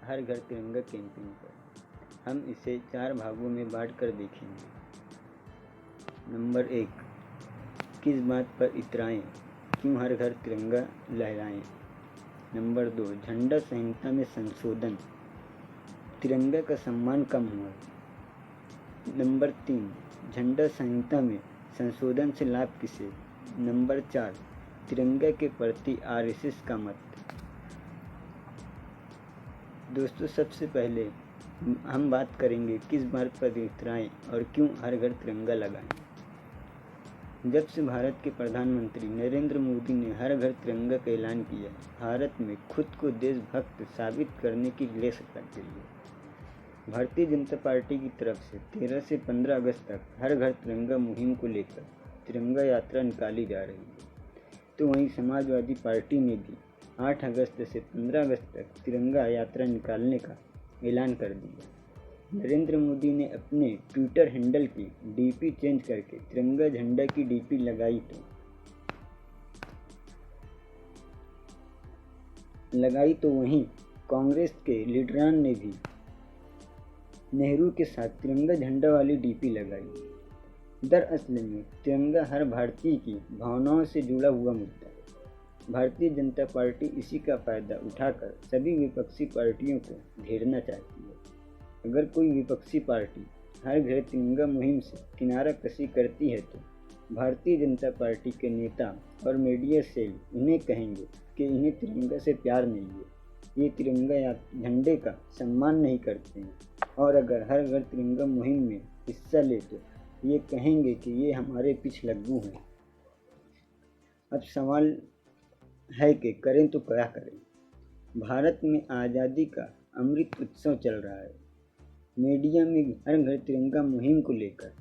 हर घर तिरंगा कैंपेन पर। हम इसे 4 भागों में बांटकर देखेंगे। नंबर 1, किस बात पर इतराएं, क्यों हर घर तिरंगा लहराएं। नंबर 2, झंडा संहिता में संशोधन, तिरंगा का सम्मान कम हुआ। नंबर 3, झंडा संहिता में संशोधन से लाभ किसे। नंबर 4, तिरंगा के प्रति आरएसएस का मत। दोस्तों, सबसे पहले हम बात करेंगे किस बात पर इतराएं और क्यों हर घर तिरंगा लगाएं। जब से भारत के प्रधानमंत्री नरेंद्र मोदी ने हर घर तिरंगा का ऐलान किया, भारत में खुद को देशभक्त साबित करने की रेस लग गई है। भारतीय जनता पार्टी की तरफ से 13 से 15 अगस्त तक हर घर तिरंगा मुहिम को लेकर तिरंगा यात्रा निकाली जा रही है। तो वहीं समाजवादी पार्टी ने भी 8 अगस्त से 15 अगस्त तक तिरंगा यात्रा निकालने का ऐलान कर दिया। नरेंद्र मोदी ने अपने ट्विटर हैंडल की डीपी चेंज करके तिरंगा झंडा की डीपी लगाई तो वहीं कांग्रेस के लीडरान ने भी नेहरू के साथ तिरंगा झंडा वाली डीपी लगाई। दरअसल में तिरंगा हर भारतीय की भावनाओं से जुड़ा हुआ मुद्दा है। भारतीय जनता पार्टी इसी का फायदा उठाकर सभी विपक्षी पार्टियों को घेरना चाहती है। अगर कोई विपक्षी पार्टी हर घर तिरंगा मुहिम से किनारा कशी करती है तो भारतीय जनता पार्टी के नेता और मीडिया सेल उन्हें कहेंगे कि इन्हें तिरंगा से प्यार नहीं है, ये तिरंगा या झंडे का सम्मान नहीं करते हैं। और अगर हर घर तिरंगा मुहिम में हिस्सा ले तो ये कहेंगे कि ये हमारे पिछलग्गू हैं। अब सवाल है कि करें तो क्या करें। भारत में आज़ादी का अमृत उत्सव चल रहा है। मीडिया में हर घर तिरंगा मुहिम को लेकर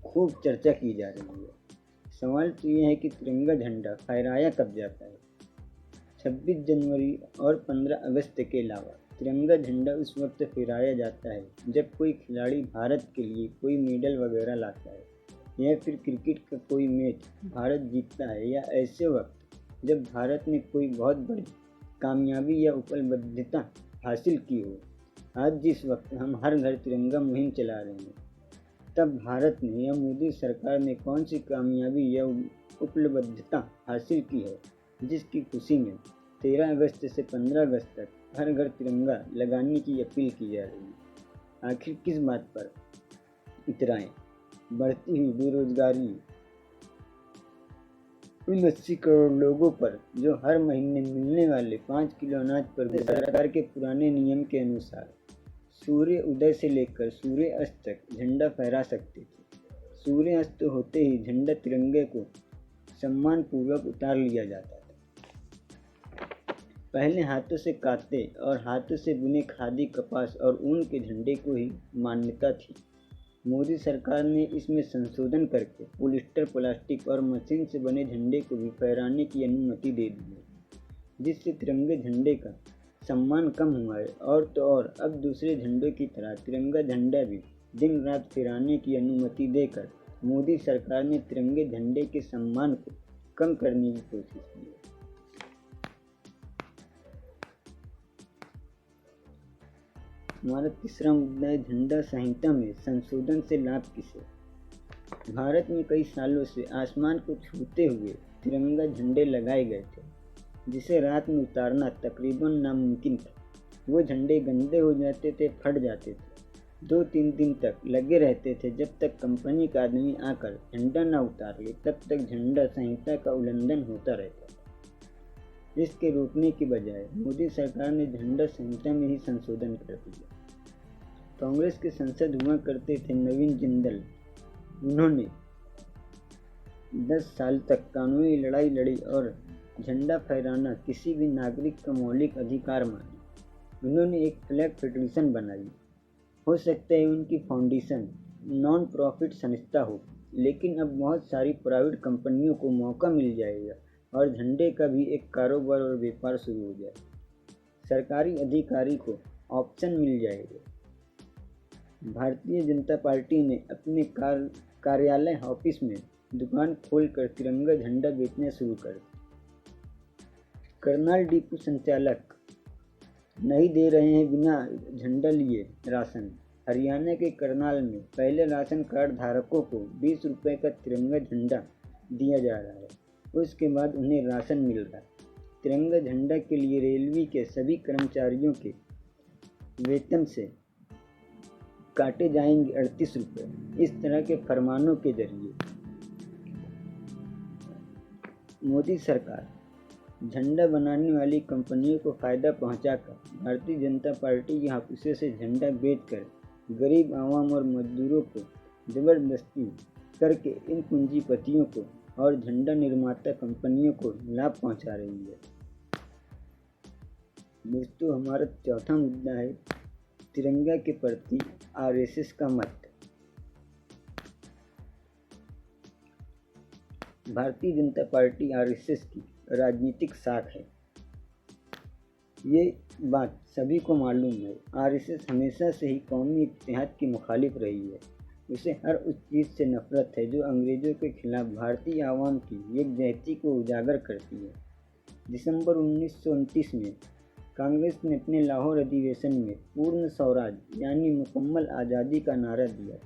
खूब चर्चा की जा रही है। सवाल तो ये है कि तिरंगा झंडा फहराया कब जाता है। 26 जनवरी और 15 अगस्त के अलावा तिरंगा झंडा उस वक्त फहराया जाता है जब कोई खिलाड़ी भारत के लिए कोई मेडल वगैरह लाता है, या फिर क्रिकेट का कोई मैच भारत जीतता है, या ऐसे वक्त जब भारत ने कोई बहुत बड़ी कामयाबी या उपलब्धता हासिल की हो। आज जिस वक्त हम हर घर तिरंगा मुहिम चला रहे हैं, तब भारत ने या मोदी सरकार ने कौन सी कामयाबी या उपलब्धता हासिल की है जिसकी खुशी में 13 अगस्त से 15 अगस्त तक हर घर तिरंगा लगाने की अपील की जा रही है। आखिर किस बात पर इतराएं। बढ़ती हुई बेरोजगारी, उन 80 करोड़ लोगों पर जो हर महीने मिलने वाले 5 किलो अनाज पर सरकार के पुराने नियम के अनुसार सूर्य उदय से लेकर सूर्य अस्त तक झंडा फहरा सकते थे। सूर्य अस्त होते ही झंडा तिरंगे को सम्मानपूर्वक उतार लिया जाता था। पहले हाथों से काते और हाथों से बुने खादी, कपास और ऊन के झंडे को ही मान्यता थी। मोदी सरकार ने इसमें संशोधन करके पॉलिस्टर, प्लास्टिक और मशीन से बने झंडे को भी फहराने की अनुमति दे दी है, जिससे तिरंगे झंडे का सम्मान कम हुआ है। और तो और अब दूसरे झंडों की तरह तिरंगा झंडा भी दिन रात फहराने की अनुमति देकर मोदी सरकार ने तिरंगे झंडे के सम्मान को कम करने की कोशिश की है। हमारा तीसरा मुद्दा है झंडा संहिता में संशोधन से लाभ किसे। भारत में कई सालों से आसमान को छूते हुए तिरंगा झंडे लगाए गए थे, जिसे रात में उतारना तकरीबन नामुमकिन था। वो झंडे गंदे हो जाते थे, फट जाते थे, 2-3 दिन तक लगे रहते थे। जब तक कंपनी का आदमी आकर झंडा न उतार ले, तब तक झंडा संहिता का उल्लंघन होता रहता था। इसके रोकने की बजाय मोदी सरकार ने झंडा संहिता में ही संशोधन कर दिया। कांग्रेस के सांसद हुआ करते थे नवीन जिंदल। उन्होंने 10 साल तक कानूनी लड़ाई लड़ी और झंडा फहराना किसी भी नागरिक का मौलिक अधिकार माना। उन्होंने एक फ्लैग फेडरेशन बनाई। हो सकता है उनकी फाउंडेशन नॉन प्रॉफिट संस्था हो, लेकिन अब बहुत सारी प्राइवेट कंपनियों को मौका मिल जाएगा और झंडे का भी एक कारोबार और व्यापार शुरू हो जाए। सरकारी अधिकारी को ऑप्शन मिल जाएगा। भारतीय जनता पार्टी ने अपने कार्यालय ऑफिस में दुकान खोलकर तिरंगा झंडा बेचना शुरू कर दिया। करनाल डिपो संचालक नहीं दे रहे हैं बिना झंडा लिए राशन। हरियाणा के करनाल में पहले राशन कार्ड धारकों को 20 रुपये का तिरंगा झंडा दिया जा रहा है, उसके बाद उन्हें राशन मिल रहा है। तिरंगा झंडा के लिए रेलवे के सभी कर्मचारियों के वेतन से काटे जाएंगे 38 रुपये। इस तरह के फरमानों के जरिए मोदी सरकार झंडा बनाने वाली कंपनियों को फ़ायदा पहुंचाकर भारतीय जनता पार्टी के ऑफिसों से झंडा बेचकर गरीब आवाम और मजदूरों को ज़बरदस्ती करके इन पूंजीपतियों को और झंडा निर्माता कंपनियों को लाभ पहुंचा रही है। दोस्तों, हमारा चौथा मुद्दा है तिरंगा के प्रति आरएसएस का मत। भारतीय जनता पार्टी आरएसएस की राजनीतिक शाख है, ये बात सभी को मालूम है। आरएसएस हमेशा से ही कौमी इत्तेहाद की मुखालिफ रही है। उसे हर उस चीज़ से नफरत है जो अंग्रेज़ों के खिलाफ भारतीय आवाम की एकजुटता को उजागर करती है। दिसंबर 1929 में कांग्रेस ने अपने लाहौर अधिवेशन में पूर्ण स्वराज यानी मुकम्मल आज़ादी का नारा दिया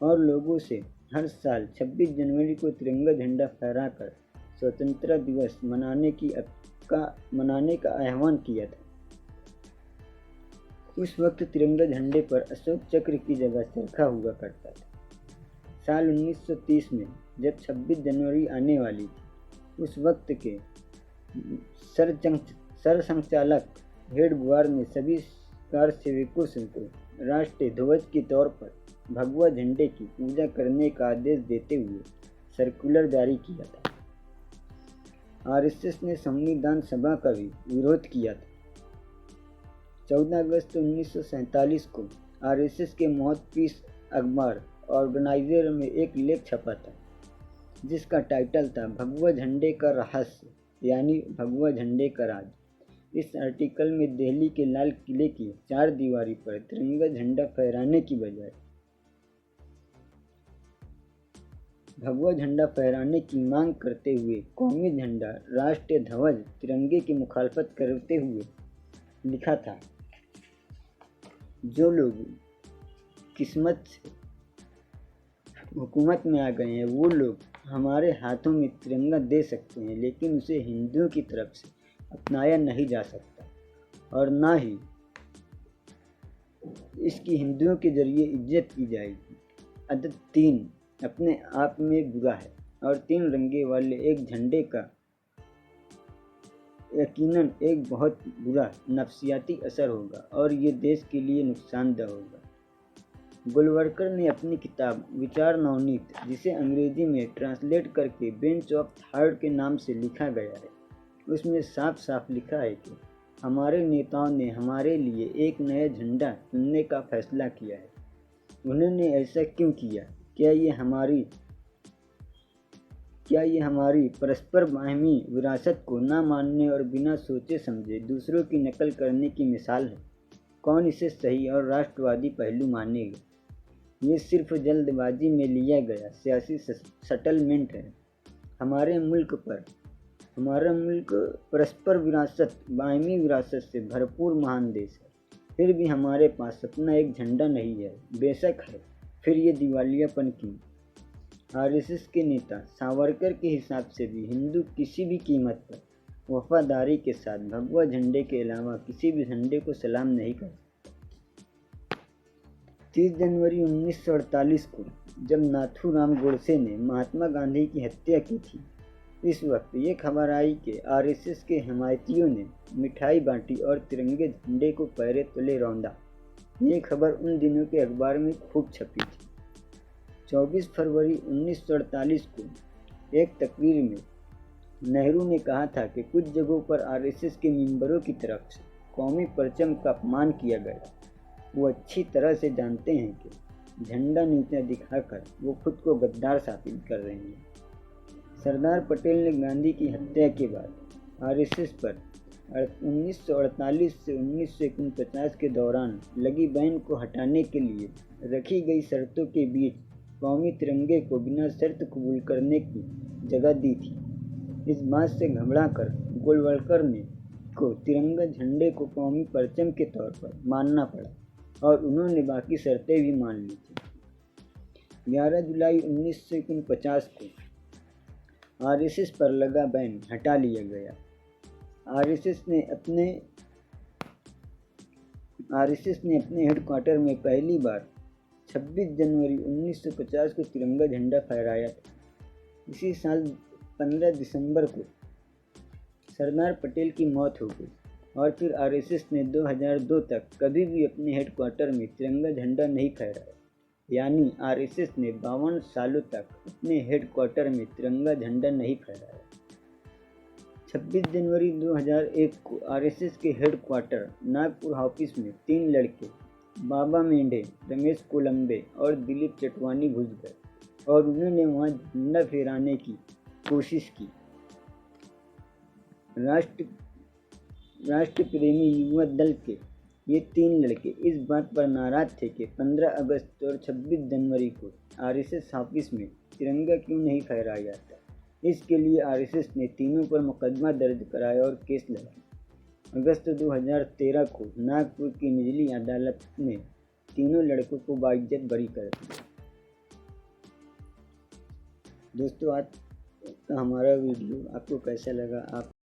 और लोगों से हर साल 26 जनवरी को तिरंगा झंडा फहराकर स्वतंत्रता दिवस मनाने का आह्वान किया था। उस वक्त तिरंगा झंडे पर अशोक चक्र की जगह चरखा हुआ करता था। साल 1930 में जब 26 जनवरी आने वाली थी, उस वक्त के सरसंघचालक हेड बुआर ने सभी कार सेवकों को राष्ट्रीय ध्वज के तौर पर भगवा झंडे की पूजा करने का आदेश देते हुए सर्कुलर जारी किया था। आरएसएस ने संविधान सभा का भी विरोध किया था। 14 अगस्त 1947 को आरएसएस के माउथपीस अखबार ऑर्गेनाइजर में एक लेख छपा था जिसका टाइटल था भगवा झंडे का रहस्य यानी भगवा झंडे का राज। इस आर्टिकल में दिल्ली के लाल किले की 4 दीवारी पर तिरंगा झंडा फहराने की बजाय भगवा झंडा फहराने की मांग करते हुए कौमी झंडा राष्ट्रीय ध्वज तिरंगे की मुखालफत करते हुए लिखा था, जो लोग किस्मत से हुकूमत में आ गए हैं वो लोग हमारे हाथों में तिरंगा दे सकते हैं, लेकिन उसे हिंदुओं की तरफ से अपनाया नहीं जा सकता और ना ही इसकी हिंदुओं के जरिए इज्जत की जाएगी। अदद 3 अपने आप में बुरा है और 3 रंगे वाले एक झंडे का यकीनन एक बहुत बुरा नफसियाती असर होगा और ये देश के लिए नुकसानदेह होगा। गोलवलकर ने अपनी किताब विचार नवनीत, जिसे अंग्रेजी में ट्रांसलेट करके बेंच ऑफ थॉट के नाम से लिखा गया है, उसमें साफ साफ लिखा है कि हमारे नेताओं ने हमारे लिए एक नया झंडा चुनने का फैसला किया है। उन्होंने ऐसा क्यों किया? क्या ये हमारी परस्पर बाहमी विरासत को ना मानने और बिना सोचे समझे दूसरों की नकल करने की मिसाल है? कौन इसे सही और राष्ट्रवादी पहलू मानेगा? ये सिर्फ जल्दबाजी में लिया गया सियासी सेटलमेंट है। हमारा मुल्क परस्पर विरासत बाहमी विरासत से भरपूर महान देश है, फिर भी हमारे पास अपना एक झंडा नहीं है। बेशक है, फिर ये दिवालियापन क्यों? आरएसएस के नेता सावरकर के हिसाब से भी हिंदू किसी भी कीमत पर वफादारी के साथ भगवा झंडे के अलावा किसी भी झंडे को सलाम नहीं कर सकता। 30 जनवरी 1948 को जब नाथूराम गोडसे ने महात्मा गांधी की हत्या की थी, इस वक्त ये खबर आई कि आरएसएस के हिमायतियों ने मिठाई बांटी और तिरंगे झंडे को पैरे तले रौंदा। ये खबर उन दिनों के अखबार में खूब छपी थी। 24 फरवरी 1948 को एक तकरीर में नेहरू ने कहा था कि कुछ जगहों पर आरएसएस के मेंबरों की तरफ से कौमी परचम का अपमान किया गया। वो अच्छी तरह से जानते हैं कि झंडा नीचा दिखाकर वो खुद को गद्दार साबित कर रहे हैं। सरदार पटेल ने गांधी की हत्या के बाद आरएसएस पर 1948 से 1949 के दौरान लगी बैन को हटाने के लिए रखी गई शर्तों के बीच कौमी तिरंगे को बिना शर्त कबूल करने की जगह दी थी। इस बात से घबराकर गोलवलकर ने को तिरंगा झंडे को कौमी परचम के तौर पर मानना पड़ा और उन्होंने बाकी शर्तें भी मान ली थी। 11 जुलाई 1949 को आरएसएस पर लगा बैन हटा लिया गया। आरएसएस ने अपने हेडक्वार्टर में पहली बार 26 जनवरी 1950 को तिरंगा झंडा फहराया था। इसी साल 15 दिसंबर को सरदार पटेल की मौत हो गई और फिर आरएसएस ने 2002 तक कभी भी अपने हेडक्वार्टर में तिरंगा झंडा नहीं फहराया। यानी आरएसएस ने 52 सालों तक अपने हेडक्वार्टर में तिरंगा झंडा नहीं फहराया। 26 जनवरी 2001 को आरएसएस के हेडक्वार्टर नागपुर ऑफिस में 3 लड़के बाबा मेंढे, रमेश कोलंबे और दिलीप चटवानी घुस गए और उन्होंने वहां झंडा फहराने की कोशिश की। राष्ट्र प्रेमी युवा दल के ये 3 लड़के इस बात पर नाराज थे कि 15 अगस्त और 26 जनवरी को आरएसएस ऑफिस में तिरंगा क्यों नहीं फहराया जाता। इसके लिए आरएसएस ने तीनों पर मुकदमा दर्ज कराया और केस लगाया। अगस्त 2013 को नागपुर की निचली अदालत ने तीनों लड़कों को बाइज्जत बरी कर दिया। दोस्तों, आज का हमारा वीडियो आपको कैसा लगा आप